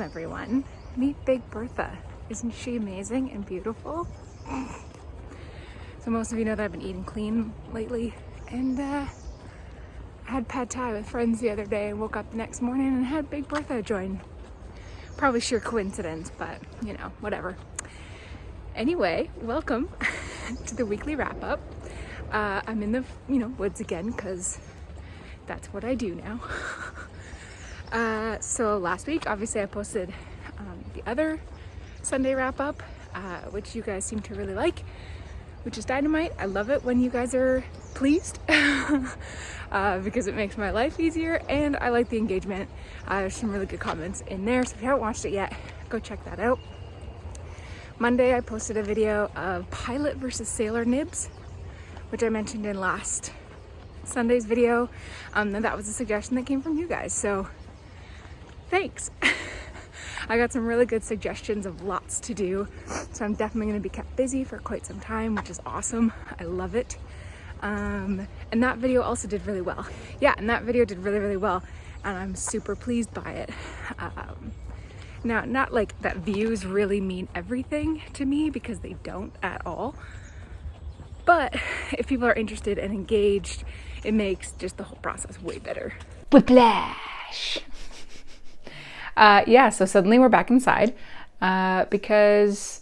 everyone. Meet Big Bertha. Isn't she amazing and beautiful? So most of you know that I've been eating clean lately, and I had pad thai with friends the other day and woke up the next morning and had Big Bertha join. Probably sheer coincidence, but you know, whatever. Anyway, welcome to the weekly wrap-up. I'm in the woods again because that's what I do now. So last week, obviously, I posted the other Sunday wrap-up, which you guys seem to really like, which is dynamite. I love it when you guys are pleased because it makes my life easier, and I like the engagement. There's some really good comments in there, so if you haven't watched it yet, go check that out. Monday, I posted a video of pilot versus sailor nibs, which I mentioned in last Sunday's video, and that was a suggestion that came from you guys, so thanks. I got some really good suggestions of lots to do, so I'm definitely going to be kept busy for quite some time, which is awesome. I love it. And that video also did really well. Yeah, and that video did really, really well, and I'm super pleased by it. Now, not like that views really mean everything to me, because they don't at all. But if people are interested and engaged, it makes just the whole process way better. Whiplash! Yeah, so suddenly we're back inside because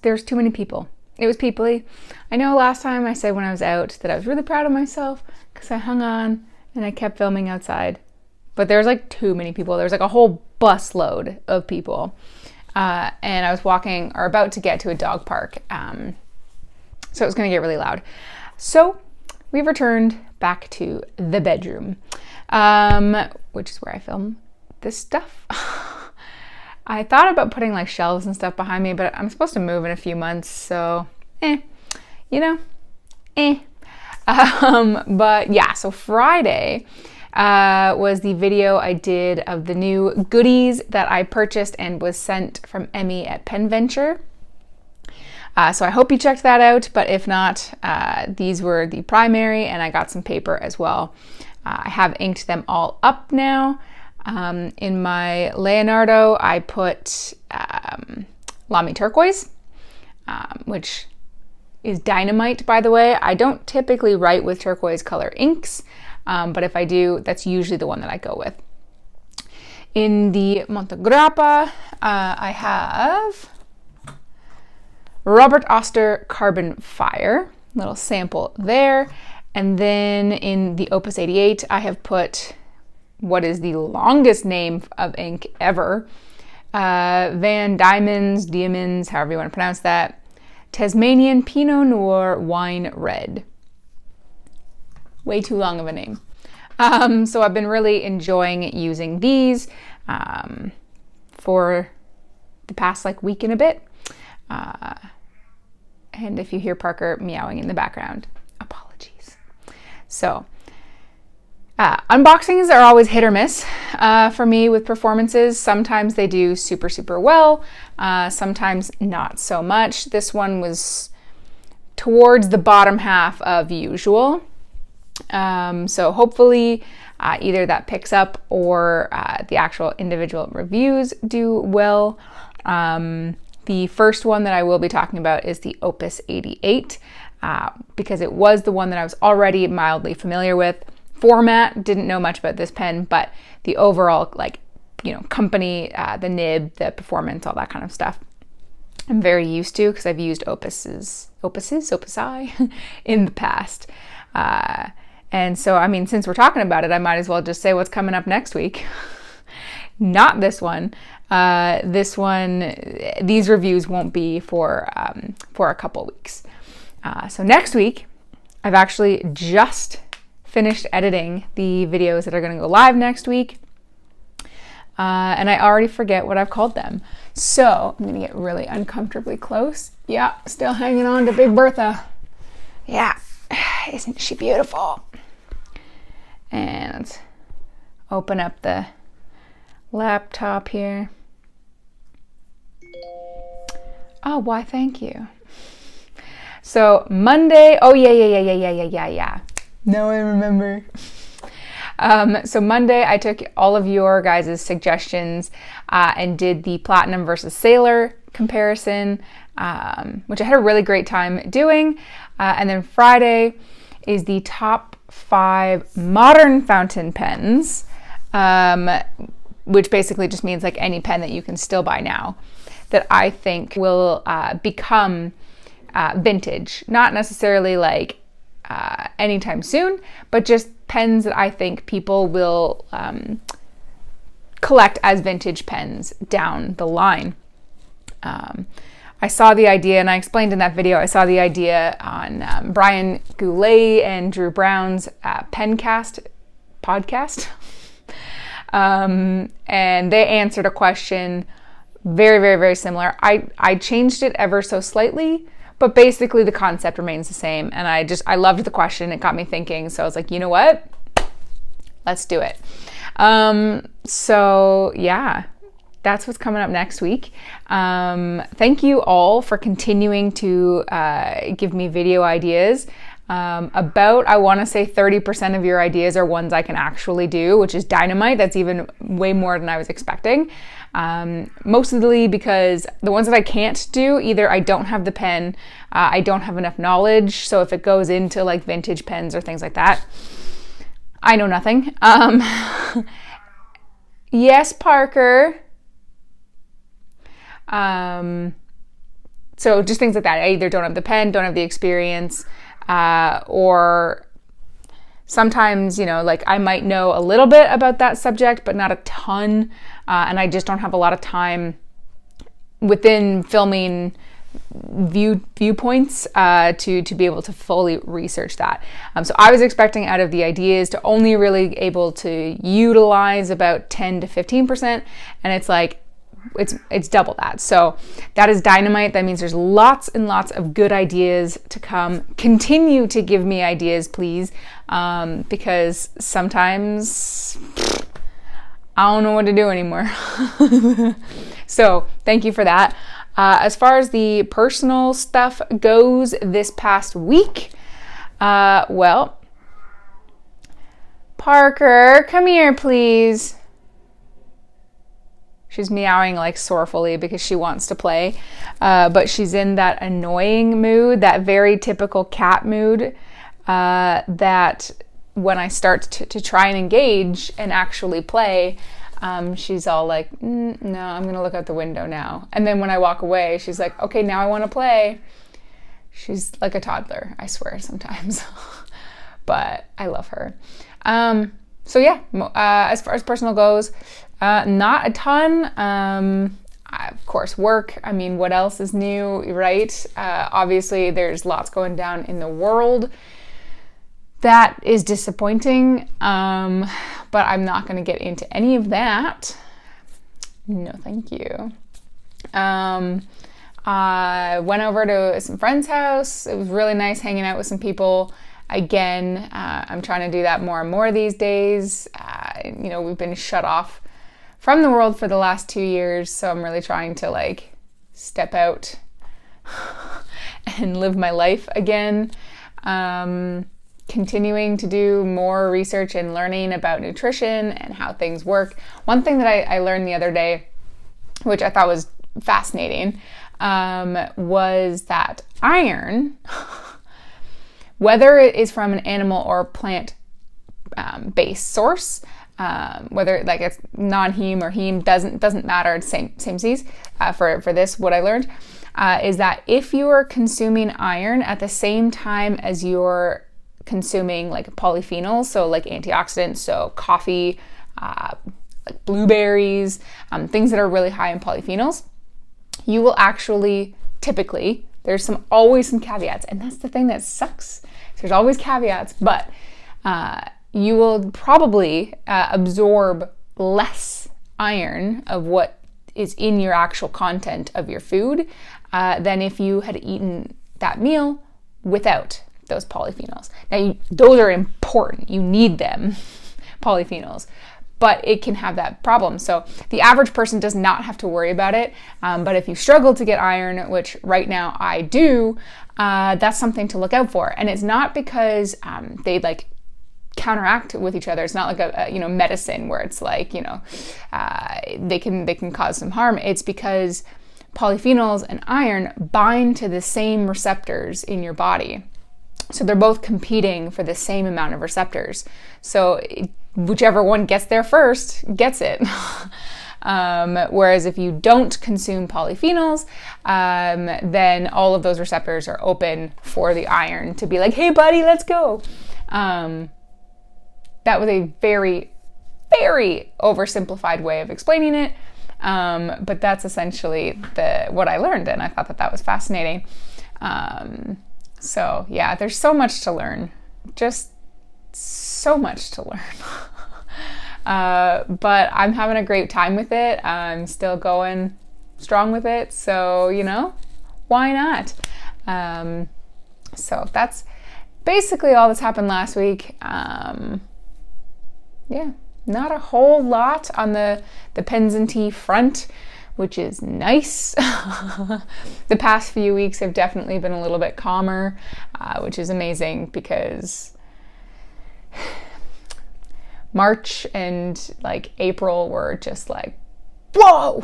there's too many people. It was peoply. I know last time I said when I was out that I was really proud of myself because I hung on and I kept filming outside. But there's like too many people. There's like a whole bus load of people. And I was walking or about to get to a dog park. So it was going to get really loud. So we've returned back to the bedroom, which is where I film this stuff. I thought about putting like shelves and stuff behind me, but I'm supposed to move in a few months. So, But yeah, so Friday was the video I did of the new goodies that I purchased and was sent from Emmy at Pen Venture. So I hope you checked that out, but if not, these were the primary, and I got some paper as well. I have inked them all up now. In my Leonardo, I put Lamy Turquoise, which is dynamite, by the way. I don't typically write with turquoise color inks, but if I do, that's usually the one that I go with. In the Montegrappa, I have Robert Oster Carbon Fire, little sample there. And then in the Opus 88, I have put what is the longest name of ink ever, Van Diamonds, however you want to pronounce that, Tasmanian Pinot Noir Wine Red. Way too long of a name. So I've been really enjoying using these for the past week and a bit. And if you hear Parker meowing in the background, apologies. So unboxings are always hit or miss for me with performances. Sometimes they do super, super well. Sometimes not so much. This one was towards the bottom half of usual. So hopefully either that picks up or the actual individual reviews do well. The first one that I will be talking about is the Opus 88 because it was the one that I was already mildly familiar with. Format, didn't know much about this pen, but the overall company, the nib, the performance, all that kind of stuff, I'm very used to because I've used Opus I in the past. And so, since we're talking about it, I might as well just say what's coming up next week. Not this one. These reviews won't be for a couple weeks. So next week, I've actually just finished editing the videos that are going to go live next week. And I already forget what I've called them. So I'm going to get really uncomfortably close. Yeah, still hanging on to Big Bertha. Yeah, isn't she beautiful? And let's open up the laptop here. Oh, why, thank you. So Monday, oh yeah. Now I remember. So Monday, I took all of your guys' suggestions and did the Platinum versus Sailor comparison, which I had a really great time doing. And then Friday is the top 5 modern fountain pens, which basically just means like any pen that you can still buy now that I think will become vintage. Not necessarily like anytime soon, but just pens that I think people will collect as vintage pens down the line. I saw the idea, and I explained in that video, I saw the idea on Brian Goulet and Drew Brown's Pencast podcast. And they answered a question very, very, very similar. I changed it ever so slightly, but basically the concept remains the same. And I loved the question. It got me thinking. So I was like, you know what? Let's do it. So yeah, that's what's coming up next week. Thank you all for continuing to give me video ideas. I want to say 30% of your ideas are ones I can actually do, which is dynamite. That's even way more than I was expecting. Mostly because the ones that I can't do, either I don't have the pen, I don't have enough knowledge. So if it goes into like vintage pens or things like that, I know nothing. Yes, Parker. So just things like that. I either don't have the pen, don't have the experience, or sometimes, like I might know a little bit about that subject, but not a ton. And I just don't have a lot of time within filming viewpoints to be able to fully research that. So I was expecting out of the ideas to only really able to utilize about 10 to 15%. And it's like, it's double that. So that is dynamite. That means there's lots and lots of good ideas to come. Continue to give me ideas, please, because sometimes I don't know what to do anymore. So thank you for that. As far as the personal stuff goes this past week, well, Parker, come here, please. She's meowing like sorrowfully because she wants to play, but she's in that annoying mood, that very typical cat mood, that when I start to try and engage and actually play, she's all like, no, I'm going to look out the window now. And then when I walk away, she's like, okay, now I want to play. She's like a toddler, I swear, sometimes. But I love her. So yeah, as far as personal goes, not a ton. Of course, work. I mean, what else is new, right? Obviously, there's lots going down in the world. That is disappointing, but I'm not going to get into any of that. No, thank you. I went over to some friend's house. It was really nice hanging out with some people. Again, I'm trying to do that more and more these days. We've been shut off from the world for the last 2 years, so I'm really trying to like step out and live my life again. Continuing to do more research and learning about nutrition and how things work. One thing that I learned the other day, which I thought was fascinating, was that iron, whether it is from an animal or plant based source, whether like it's non-heme or heme, doesn't matter. It's same seas. For this, what I learned is that if you are consuming iron at the same time as you're consuming like polyphenols, so like antioxidants, so coffee, like blueberries, things that are really high in polyphenols, you will actually typically, there's always some caveats, and that's the thing that sucks. There's always caveats, but you will probably absorb less iron of what is in your actual content of your food than if you had eaten that meal without those polyphenols. Now, those are important. You need them, polyphenols, but it can have that problem. So the average person does not have to worry about it. But if you struggle to get iron, which right now I do, that's something to look out for. And it's not because they like counteract with each other. It's not like a medicine where it's like, they can cause some harm. It's because polyphenols and iron bind to the same receptors in your body. So they're both competing for the same amount of receptors. So whichever one gets there first gets it. Whereas if you don't consume polyphenols, then all of those receptors are open for the iron to be like, hey buddy, let's go. That was a very, very oversimplified way of explaining it. But that's essentially what I learned, and I thought that was fascinating. So yeah, there's so much to learn, just so much to learn. But I'm having a great time with it. I'm still going strong with it. So, why not? So that's basically all that's happened last week. Yeah, not a whole lot on the pens and tea front, which is nice. The past few weeks have definitely been a little bit calmer, which is amazing because March and like April were just like, whoa,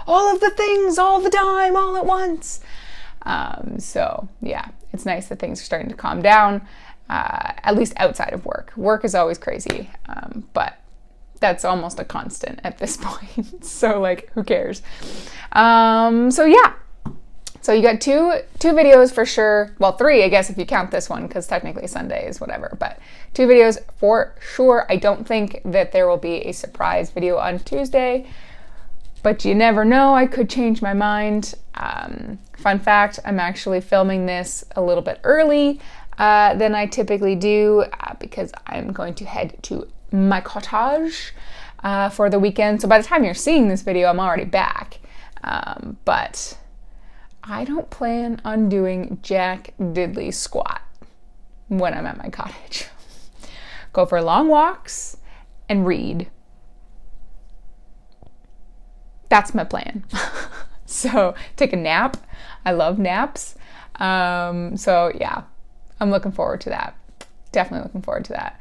all of the things all the time, all at once. So yeah, it's nice that things are starting to calm down, at least outside of work. Work is always crazy, but that's almost a constant at this point. So like, who cares? So yeah. So you got two videos for sure. Well, 3, I guess, if you count this one, because technically Sunday is whatever. But 2 videos for sure. I don't think that there will be a surprise video on Tuesday, but you never know. I could change my mind. Fun fact, I'm actually filming this a little bit early than I typically do because I'm going to head to my cottage for the weekend. So by the time you're seeing this video, I'm already back. But I don't plan on doing jack diddly squat when I'm at my cottage. Go for long walks and read. That's my plan. So take a nap. I love naps. So yeah, I'm looking forward to that. Definitely looking forward to that.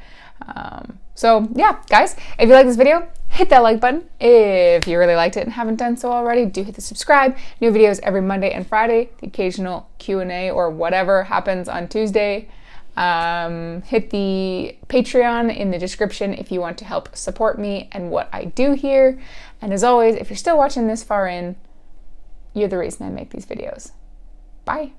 So yeah, guys, if you like this video, hit that like button. If you really liked it and haven't done so already, do hit the subscribe. New videos every Monday and Friday. The occasional Q&A or whatever happens on Tuesday. Hit the Patreon in the description if you want to help support me and what I do here. And as always, if you're still watching this far in, you're the reason I make these videos. Bye.